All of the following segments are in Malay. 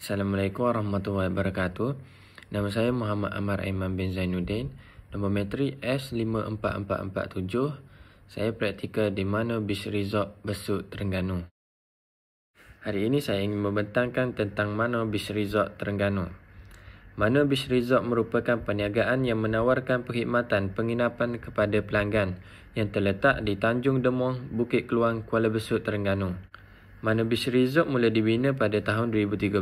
Assalamualaikum warahmatullahi wabarakatuh. Nama saya Muhammad Amar Aiman bin Zainuddin. Nombor metrik S54447. Saya praktikal di Mano Beach Resort, Besut, Terengganu. Hari ini saya ingin membentangkan tentang Mano Beach Resort, Terengganu. Mano Beach Resort merupakan perniagaan yang menawarkan perkhidmatan penginapan kepada pelanggan yang terletak di Tanjung Demong, Bukit Keluang, Kuala Besut, Terengganu. Mano Beach Resort mula dibina pada tahun 2013.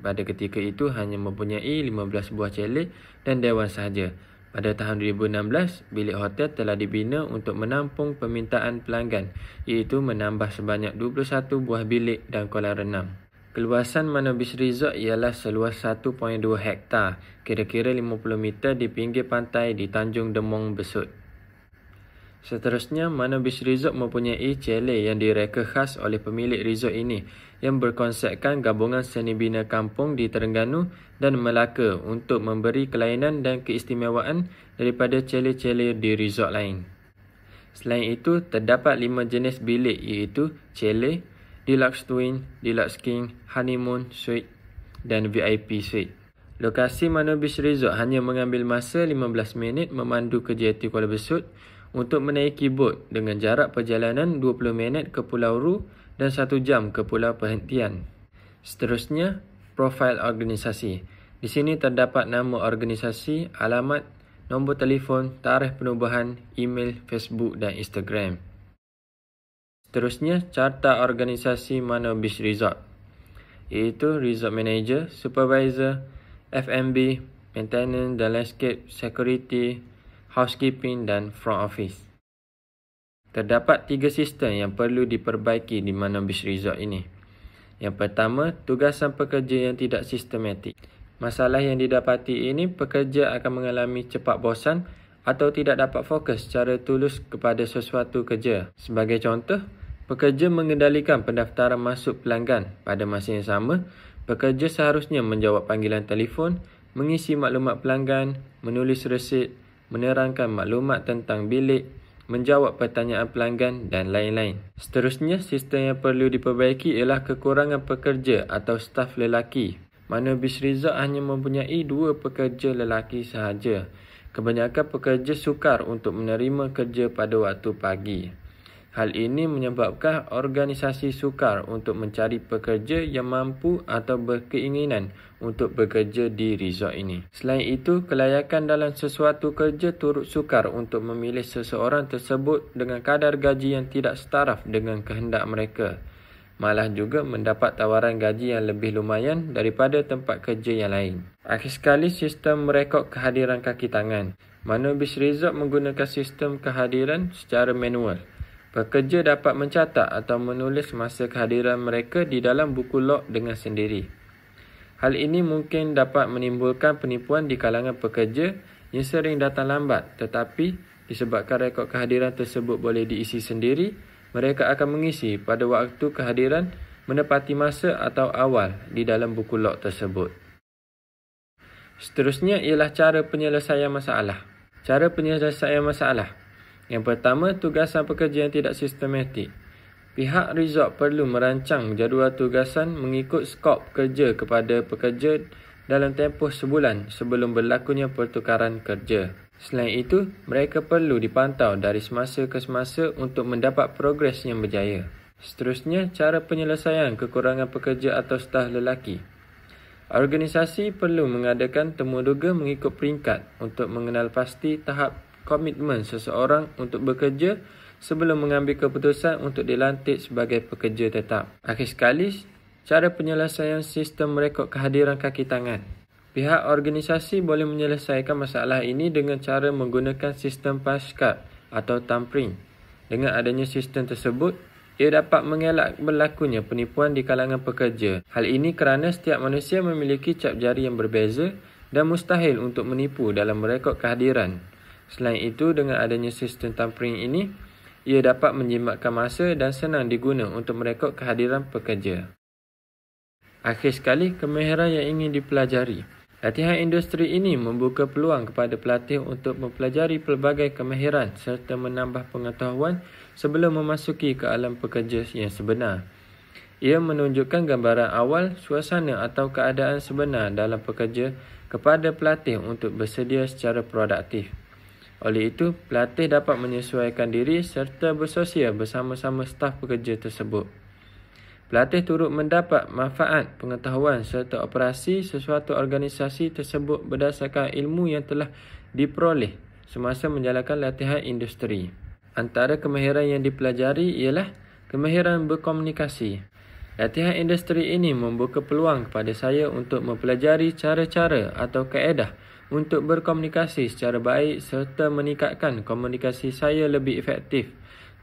Pada ketika itu hanya mempunyai 15 buah chalet dan dewan sahaja. Pada tahun 2016, bilik hotel telah dibina untuk menampung permintaan pelanggan, iaitu menambah sebanyak 21 buah bilik dan kolam renang. Keluasan Mano Beach Resort ialah seluas 1.2 hektar, kira-kira 50 meter di pinggir pantai di Tanjung Demong, Besut. Seterusnya, Mano Beach Resort mempunyai chalet yang direka khas oleh pemilik resort ini yang berkonsepkan gabungan seni bina kampung di Terengganu dan Melaka untuk memberi kelainan dan keistimewaan daripada chalet-chalet di resort lain. Selain itu, terdapat 5 jenis bilik iaitu chalet, Deluxe Twin, Deluxe King, Honeymoon Suite dan VIP Suite. Lokasi Mano Beach Resort hanya mengambil masa 15 minit memandu ke JT Kuala Besut untuk menaiki bot dengan jarak perjalanan 20 minit ke Pulau Ru dan 1 jam ke Pulau Perhentian. Seterusnya, profil organisasi. Di sini terdapat nama organisasi, alamat, nombor telefon, tarikh penubuhan, email, Facebook dan Instagram. Seterusnya, carta organisasi Mano Beach Resort, iaitu Resort Manager, Supervisor, F&B, Maintenance dan Landscape, Security, Housekeeping dan Front Office. Terdapat 3 sistem yang perlu diperbaiki di Mano Beach Resort ini. Yang pertama, tugasan pekerja yang tidak sistematik. Masalah yang didapati ini, pekerja akan mengalami cepat bosan atau tidak dapat fokus secara tulus kepada sesuatu kerja. Sebagai contoh, pekerja mengendalikan pendaftaran masuk pelanggan. Pada masa yang sama, pekerja seharusnya menjawab panggilan telefon, mengisi maklumat pelanggan, menulis resit, menerangkan maklumat tentang bilik, menjawab pertanyaan pelanggan dan lain-lain. Seterusnya, sistem yang perlu diperbaiki ialah kekurangan pekerja atau staf lelaki. Mano Beach Resort hanya mempunyai 2 pekerja lelaki sahaja. Kebanyakan pekerja sukar untuk menerima kerja pada waktu pagi. Hal ini menyebabkan organisasi sukar untuk mencari pekerja yang mampu atau berkeinginan untuk bekerja di resort ini. Selain itu, kelayakan dalam sesuatu kerja turut sukar untuk memilih seseorang tersebut dengan kadar gaji yang tidak setaraf dengan kehendak mereka. Malah juga mendapat tawaran gaji yang lebih lumayan daripada tempat kerja yang lain. Akhir sekali, sistem merekod kehadiran kaki tangan. Mano Beach Resort menggunakan sistem kehadiran secara manual. Pekerja dapat mencatat atau menulis masa kehadiran mereka di dalam buku log dengan sendiri. Hal ini mungkin dapat menimbulkan penipuan di kalangan pekerja yang sering datang lambat, tetapi disebabkan rekod kehadiran tersebut boleh diisi sendiri, mereka akan mengisi pada waktu kehadiran menepati masa atau awal di dalam buku log tersebut. Seterusnya ialah cara penyelesaian masalah. Cara penyelesaian masalah. Yang pertama, tugasan pekerja yang tidak sistematik. Pihak resort perlu merancang jadual tugasan mengikut skop kerja kepada pekerja dalam tempoh sebulan sebelum berlakunya pertukaran kerja. Selain itu, mereka perlu dipantau dari semasa ke semasa untuk mendapat progres yang berjaya. Seterusnya, cara penyelesaian kekurangan pekerja atau staf lelaki. Organisasi perlu mengadakan temuduga mengikut peringkat untuk mengenal pasti tahap komitmen seseorang untuk bekerja sebelum mengambil keputusan untuk dilantik sebagai pekerja tetap. Akhir sekali, cara penyelesaian sistem rekod kehadiran kaki tangan. Pihak organisasi boleh menyelesaikan masalah ini dengan cara menggunakan sistem punch card atau thumbprint. Dengan adanya sistem tersebut, ia dapat mengelak berlakunya penipuan di kalangan pekerja. Hal ini kerana setiap manusia memiliki cap jari yang berbeza dan mustahil untuk menipu dalam merekod kehadiran. Selain itu, dengan adanya sistem thumbprint ini, ia dapat menjimatkan masa dan senang diguna untuk merekod kehadiran pekerja. Akhir sekali, kemahiran yang ingin dipelajari. Latihan industri ini membuka peluang kepada pelatih untuk mempelajari pelbagai kemahiran serta menambah pengetahuan sebelum memasuki ke alam pekerja yang sebenar. Ia menunjukkan gambaran awal suasana atau keadaan sebenar dalam pekerja kepada pelatih untuk bersedia secara produktif. Oleh itu, pelatih dapat menyesuaikan diri serta bersosial bersama-sama staf pekerja tersebut. Pelatih turut mendapat manfaat pengetahuan serta operasi sesuatu organisasi tersebut berdasarkan ilmu yang telah diperoleh semasa menjalankan latihan industri. Antara kemahiran yang dipelajari ialah kemahiran berkomunikasi. Latihan industri ini membuka peluang kepada saya untuk mempelajari cara-cara atau kaedah untuk berkomunikasi secara baik serta meningkatkan komunikasi saya lebih efektif,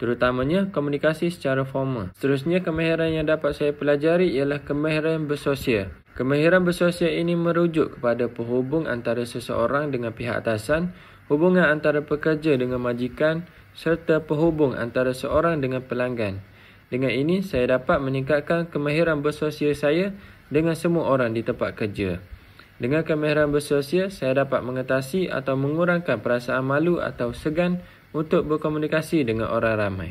terutamanya komunikasi secara formal. Seterusnya, kemahiran yang dapat saya pelajari ialah kemahiran bersosial. Kemahiran bersosial ini merujuk kepada penghubung antara seseorang dengan pihak atasan, hubungan antara pekerja dengan majikan serta penghubung antara seorang dengan pelanggan. Dengan ini, saya dapat meningkatkan kemahiran bersosial saya dengan semua orang di tempat kerja. Dengan kemahiran bersosial, saya dapat mengatasi atau mengurangkan perasaan malu atau segan untuk berkomunikasi dengan orang ramai.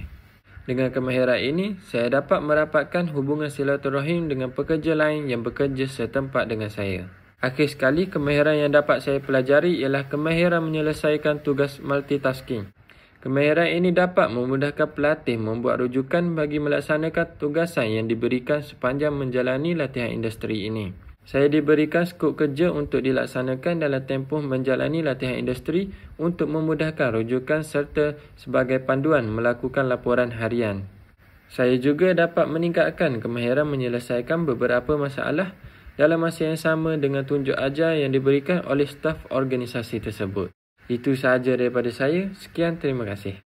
Dengan kemahiran ini, saya dapat merapatkan hubungan silaturahim dengan pekerja lain yang bekerja setempat dengan saya. Akhir sekali, kemahiran yang dapat saya pelajari ialah kemahiran menyelesaikan tugas multitasking. Kemahiran ini dapat memudahkan pelatih membuat rujukan bagi melaksanakan tugasan yang diberikan sepanjang menjalani latihan industri ini. Saya diberikan skop kerja untuk dilaksanakan dalam tempoh menjalani latihan industri untuk memudahkan rujukan serta sebagai panduan melakukan laporan harian. Saya juga dapat meningkatkan kemahiran menyelesaikan beberapa masalah dalam masa yang sama dengan tunjuk ajar yang diberikan oleh staf organisasi tersebut. Itu sahaja daripada saya. Sekian, terima kasih.